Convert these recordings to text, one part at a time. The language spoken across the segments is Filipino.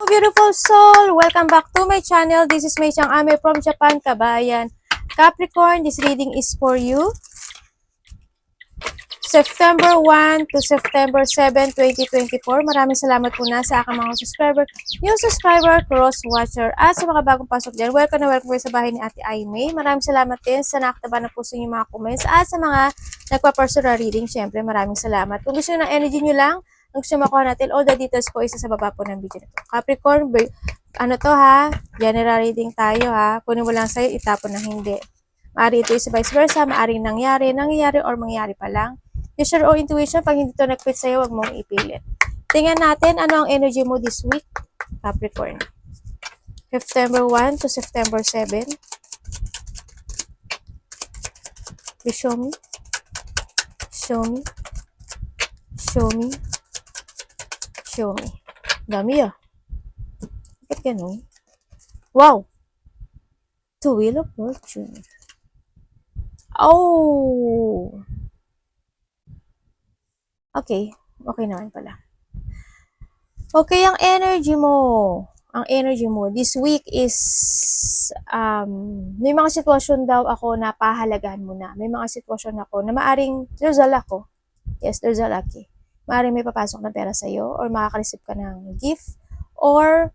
beautiful soul! Welcome back to my channel. This is Mei Chang Ame from Japan, Kabayan. Capricorn, this reading is for you. September 1 to September 7, 2024. Maraming salamat po na sa aking mga subscriber, new subscriber, cross-watcher, at sa mga bagong pasok dyan. Welcome na welcome sa bahay ni Ate Aimee. Maraming salamat din sa nakataba na po sa inyong mga comments at sa mga nagpa-personal reading. Siyempre, maraming salamat. Kung gusto nyo ng energy nyo lang, kung gusto makuha natin, all the details po isa sa baba po ng video nito. Capricorn, ano to ha? General reading tayo ha. Kunin mo lang sa'yo, itapon na hindi. Maari ito is vice versa, maaring nangyari, or mangyari pa lang. Use your own intuition. Pag hindi ito nag-fit sa'yo, huwag mong ipilit. Tingnan natin ano ang energy mo this week, Capricorn. September 1 to September 7. Please show me. Show me. Show me. Show me. Dami ah. Bakit ganun? Wow! The Wheel of Fortune. Oh! Okay. Okay naman pala. Okay, ang energy mo. Ang energy mo this week is may mga sitwasyon daw ako na pahalagahan mo na. May mga sitwasyon ako na maaring there's a luck ko. Yes, there's a lucky. Maaring may papasok na pera sa'yo or makaka-receive ka ng gift or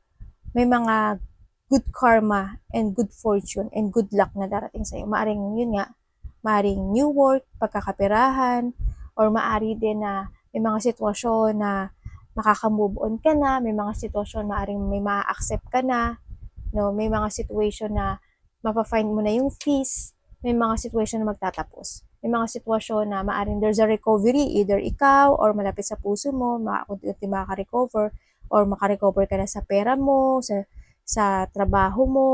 may mga good karma and good fortune and good luck na darating sa'yo. Maaring yun nga, maaring new work, pagkakaperahan, or maari din na may mga sitwasyon na makaka-move on ka na, may mga sitwasyon maaring may ma-accept ka na, no? May mga situation na mapafind mo na yung fees, may mga situation na magtatapos. May mga sitwasyon na maaring there's a recovery, either ikaw or malapit sa puso mo, unti-unti makaka-recover, or makarecover ka na sa pera mo, sa trabaho mo,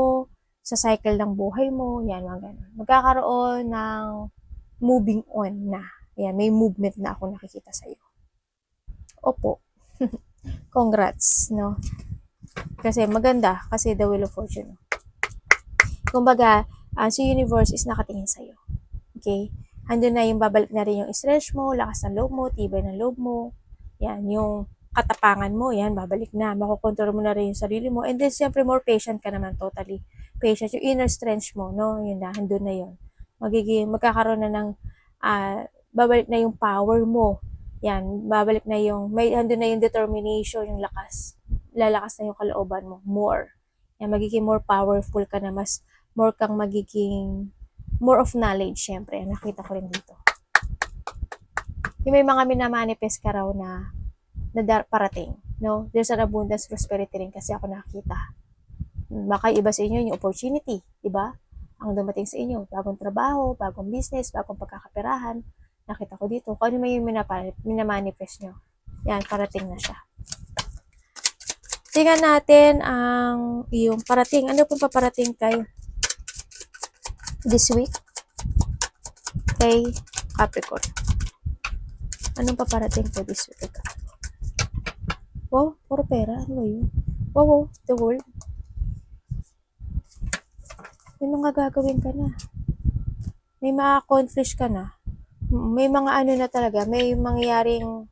sa cycle ng buhay mo, yan, mga ganun. Magkakaroon ng moving on na. Yan, may movement na ako nakikita sa'yo. Opo. Congrats, no? Kasi maganda, kasi the Wheel of Fortune. Kumbaga, si universe is nakatingin sa'yo. Okay? Andun na yung babalik na rin yung stress mo, lakas ng loob mo, tibay ng loob mo. Yan, yung katapangan mo, yan, babalik na. Makokontrol mo na rin yung sarili mo. And then, siyempre, more patient ka naman, totally. Patient, yung inner strength mo, no? Yun na, andun na yun. Magkakaroon na ng, babalik na yung power mo. Yan, babalik na yung, andun na yung determination, yung lakas. Lalakas na yung kalooban mo, more. Yan, magiging more powerful ka na, more kang magiging, more of knowledge, syempre. Nakita ko rin dito. Yung may mga minamanifest ka raw na parating, no? There's an abundance prosperity rin kasi ako nakita. Baka iba sa inyo yung opportunity, di ba? Ang dumating sa inyo, bagong trabaho, bagong business, bagong pagkakaperahan. Nakita ko dito. Kung ano may yung minamanifest nyo. Yan, parating na siya. Tingnan natin ang iyong parating. Ano pong paparating kayo this week? Kay Capricorn. Anong paparating po this week? Wow, puro pera. Ano ba yun? Wow, the world. May mga gagawin ka na. May ma-accomplish ka na. May mga ano na talaga. May mangyaring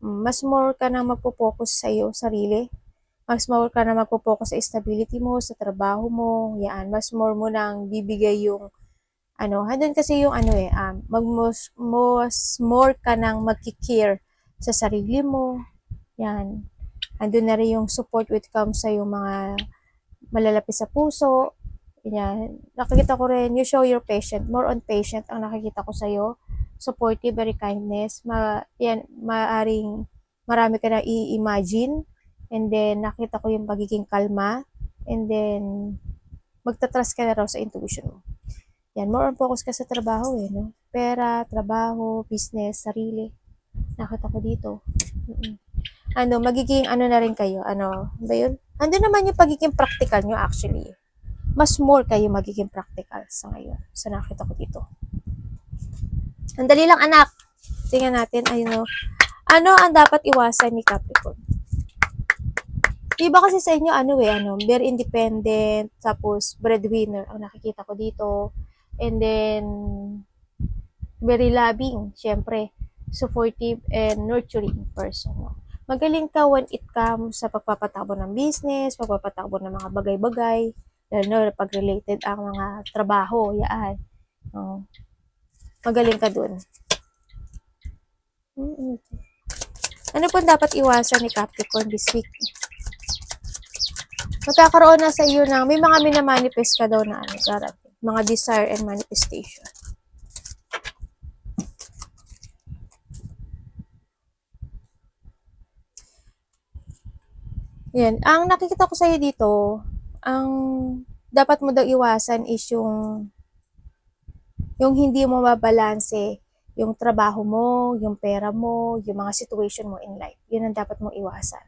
mas more ka na magpo-focus sa iyo, sarili. Mas more ka na magpo-focus sa stability mo, sa trabaho mo. Yan. Mas more mo nang bibigay yung handun kasi yung mas more ka nang magkikare sa sarili mo. Yan. Andun na rin yung support with comes sa yung mga malalapit sa puso. Yan. Nakikita ko rin, you show your patient. More on patient ang nakikita ko sa'yo. Supportive, very kindness. Maaring marami ka na i-imagine. And then, nakita ko yung pagiging kalma. And then, magtatrust ka na raw sa intuition mo. Yan, more on focus ka sa trabaho no? Pera, trabaho, business, sarili. Nakita ko dito. Magiging na rin kayo. Ba yun? Ando naman yung pagiging practical nyo actually. Mas more kayo magiging practical sa ngayon. Sa nakita ko dito. Ang dali lang anak. Tingnan natin, ano ang dapat iwasan ni Capricorn? Diba kasi sa inyo, very independent, tapos breadwinner, ang nakikita ko dito. And then, very loving, syempre, supportive and nurturing person. No? Magaling ka when it comes sa pagpapatakbo ng business, pagpapatakbo ng mga bagay-bagay, lalo na pag related ang mga trabaho, yan. Magaling ka dun. Ano po dapat iwasan ni Capricorn this week? Magkakaroon na sa iyo ng, may mga minamanifest ka daw na darating. Mga desire and manifestation. Yan. Ang nakikita ko sa iyo dito, ang dapat mo daw iwasan is yung hindi mo mabalanse yung trabaho mo, yung pera mo, yung mga situation mo in life. Yun ang dapat mong iwasan.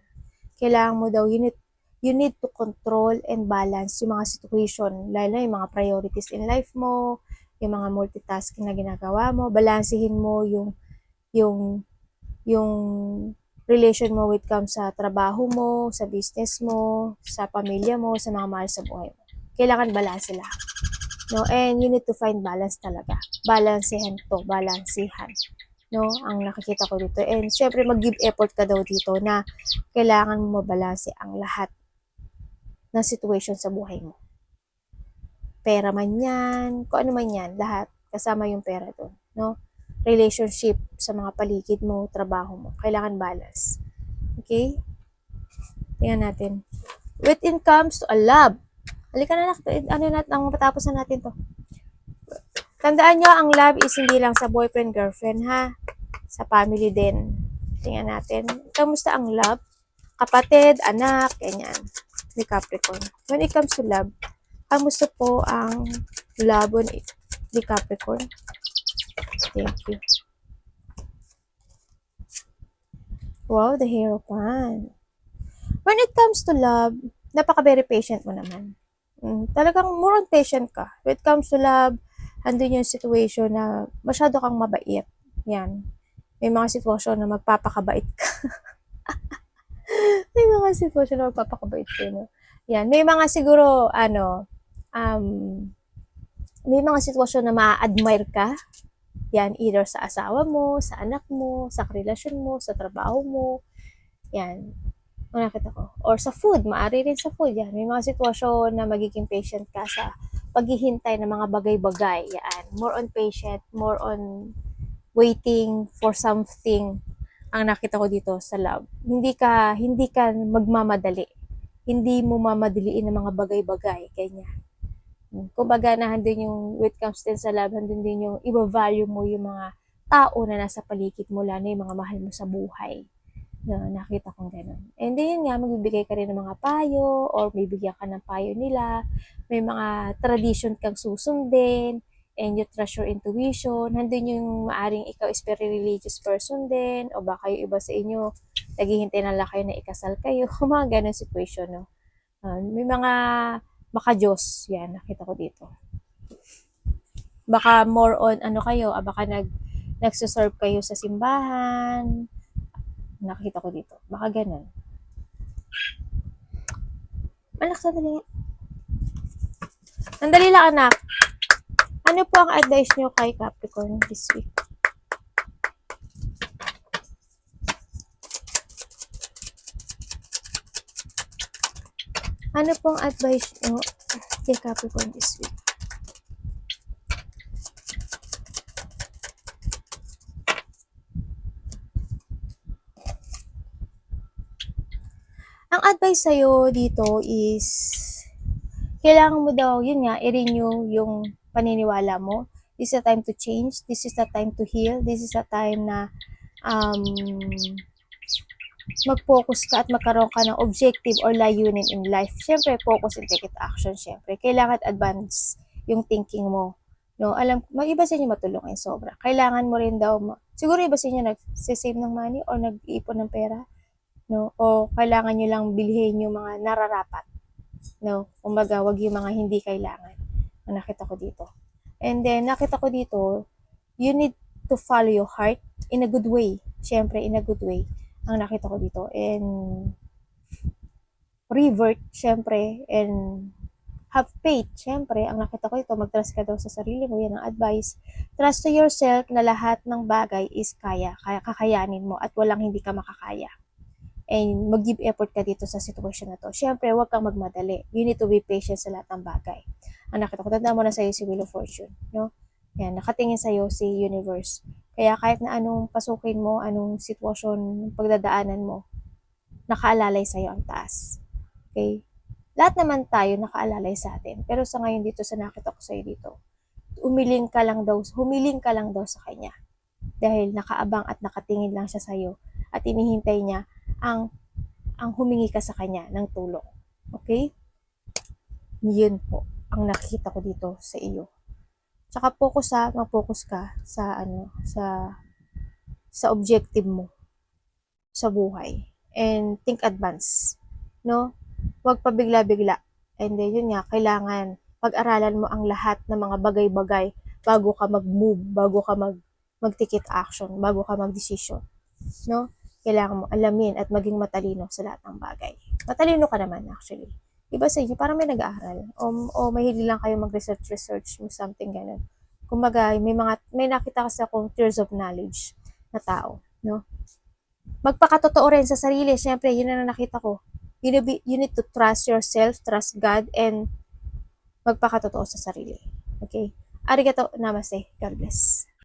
Kailangan mo daw, you need to control and balance yung mga situation, lalo na yung mga priorities in life mo, yung mga multitasking na ginagawa mo, balansehin mo yung relation mo with comes sa trabaho mo, sa business mo, sa pamilya mo, sa mga mahal sa buhay mo. Kailangan balance lahat. No, and you need to find balance talaga. Balansehan to, balansehan. No, ang nakikita ko dito. And syempre mag-give effort ka daw dito na kailangan mo mabalanse ang lahat ng situation sa buhay mo. Pera man yan, kung ano man yan, lahat kasama yung pera doon, no? Relationship sa mga paligid mo, trabaho mo, kailangan balance. Okay? Tingnan natin. When it comes to a love, halika na, ano natin, ang matapos na natin to. Tandaan nyo, ang love is hindi lang sa boyfriend, girlfriend, ha? Sa family din. Tingnan natin. Kamusta ang love? Kapatid, anak, ganyan. Ni Capricorn. When it comes to love, kamusta po ang love ni Capricorn? Thank you. Wow, the Hierophant. When it comes to love, napaka-very patient mo naman. Talagang more on patient ka. When it comes to love, andun yung situation na masyado kang mabait. Yan. May mga sitwasyon na magpapakabait ka. May mga sitwasyon na magpapakabait ka, no? Yan. May mga siguro, may mga sitwasyon na ma-admire ka. Yan, either sa asawa mo, sa anak mo, sa relasyon mo, sa trabaho mo. Yan. Nakita ko. Or sa food, maaari rin sa food. Yan. May mga sitwasyon na magiging patient ka sa paghihintay ng mga bagay-bagay. Yan. More on patient, more on waiting for something ang nakita ko dito sa love. Hindi ka magmamadali. Hindi mo mamadaliin ng mga bagay-bagay. Ganyan. Kumbaga na handun yung when it comes din sa love, handun din yung i-value mo yung mga tao na nasa paligid mo, lalo yung mga mahal mo sa buhay. Na nakita kong gano'n. And then yun nga, magbibigay ka rin ng mga payo or bibigyan ka ng payo nila. May mga tradition kang susundin and you trust your intuition. Handun yung maaring ikaw is very religious person din o baka yung iba sa inyo naghihintay na lang kayo na ikasal kayo. Mga gano'n situation, no? May mga maka-Diyos. Yan, nakita ko dito. Baka more on ano kayo, baka nagsuserve kayo sa simbahan. Nakita ko dito. Baka ganun. Anak, sandali. Sandali lang, anak. Ano po ang advice nyo kay Capricorn this week? Ano po ang advice nyo kay Capricorn this week? Ang advice sa'yo dito is, kailangan mo daw, yun nga, i-renew yung paniniwala mo. This is a time to change. This is a time to heal. This is a time na mag-focus ka at magkaroon ka ng objective or layunin in life. Siyempre, focus and take it action. Siyempre, kailangan advance yung thinking mo. No, mag-iba sa inyo matulungin sobra. Kailangan mo rin daw, siguro iba sa inyo nag-save ng money or nag-iipon ng pera. No? O kailangan nyo lang bilhin yung mga nararapat. No? Kumbaga, wag yung mga hindi kailangan. Nakita ko dito. And then, nakita ko dito, you need to follow your heart in a good way. Siyempre, in a good way. Ang nakita ko dito. And revert, siyempre, and have faith. Siyempre, ang nakita ko dito, mag-trust ka daw sa sarili mo. Yan ang advice. Trust to yourself na lahat ng bagay is kakayanin mo at walang hindi ka makakaya. and mag-give effort ka dito sa sitwasyon na to. Siyempre, huwag kang magmadali. You need to be patient sa lahat ng bagay. Ang nakita ko, tanda mo na sa'yo si Wheel of Fortune, no? Yan, nakatingin sa'yo si Universe. Kaya kahit na anong pasukin mo, anong sitwasyon, pagdadaanan mo, nakaalalay sa'yo ang taas. Okay? Lahat naman tayo nakaalalay sa atin. Pero sa ngayon dito, sa nakita ko sa'yo dito, humiling ka lang daw sa kanya. Dahil nakaabang at nakatingin lang siya sa'yo at inihintay niya ang humingi ka sa kanya ng tulong. Okay? Yun po ang nakikita ko dito sa iyo. Tsaka mag-focus ka sa sa objective mo sa buhay. And think advance. No? Huwag pa bigla-bigla. And then, yun nga, kailangan pag-aralan mo ang lahat ng mga bagay-bagay bago ka mag-move, bago ka mag-take action, bago ka mag-decision. No? Kailangan mo alamin at maging matalino sa lahat ng bagay. Matalino ka naman actually. Iba sa inyo, parang may nag-aaral. O mahilig lang kayo mag-research, something ganun. Kumbaga, may nakita kasi akong tears of knowledge na tao. No? Magpakatotoo rin sa sarili. Siyempre, yun na nakita ko. You need to trust yourself, trust God, and magpakatotoo sa sarili. Okay? Arigato, namaste. God bless.